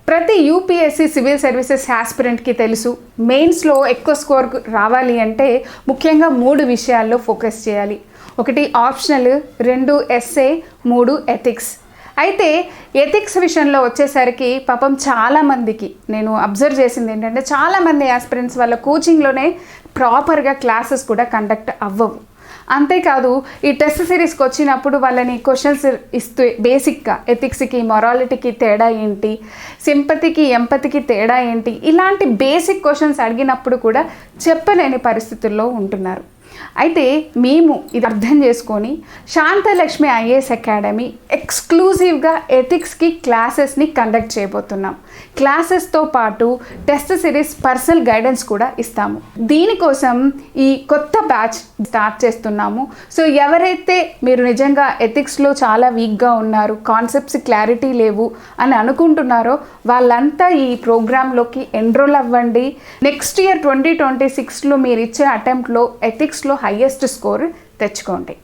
ప్రతి UPSC civil services ఆస్పిరెంట్కి తెలుసు, మెయిన్స్లో ఎక్కువ స్కోర్ రావాలి అంటే ముఖ్యంగా 3 విషయాల్లో ఫోకస్ చేయాలి. 1 ఆప్షనల్, 2 ఎస్ఏ, 3 ఎథిక్స్. అయితే ఎథిక్స్ విషయంలో వచ్చేసరికి పాపం చాలామందికి నేను అబ్జర్వ్ చేసింది ఏంటంటే చాలామంది ఆస్పిరెంట్స్ వాళ్ళ కోచింగ్లోనే ప్రాపర్గా క్లాసెస్ కూడా కండక్ట్ అవ్వవు. అంతేకాదు ఈ టెస్ట్ సిరీస్కి వచ్చినప్పుడు వాళ్ళని క్వశ్చన్స్ ఇస్తూ బేసిక్గా ఎథిక్స్కి మొరాలిటీకి తేడా ఏంటి, సింపతికి ఎంపతికి తేడా ఏంటి, ఇలాంటి బేసిక్ క్వశ్చన్స్ అడిగినప్పుడు కూడా చెప్పలేని పరిస్థితుల్లో ఉంటున్నారు. అయితే మేము ఇది అర్థం చేసుకొని శాంతలక్ష్మి ఐఏఎస్ అకాడమీ ఎక్స్క్లూజివ్గా ఎథిక్స్కి క్లాసెస్ని కండక్ట్ చేయబోతున్నాం. క్లాసెస్తో పాటు టెస్ట్ సిరీస్ పర్సనల్ గైడెన్స్ కూడా ఇస్తాము. దీనికోసం ఈ కొత్త బ్యాచ్ స్టార్ట్ చేస్తున్నాము. సో ఎవరైతే మీరు నిజంగా ఎథిక్స్లో చాలా వీక్గా ఉన్నారు, కాన్సెప్ట్స్ క్లారిటీ లేవు అని అనుకుంటున్నారో వాళ్ళంతా ఈ ప్రోగ్రాంలోకి ఎన్రోల్ అవ్వండి. నెక్స్ట్ ఇయర్ 2026లో మీరు ఇచ్చే అటెంప్ట్లో ఎథిక్స్లో హైయెస్ట్ స్కోర్ తెచ్చుకోండి.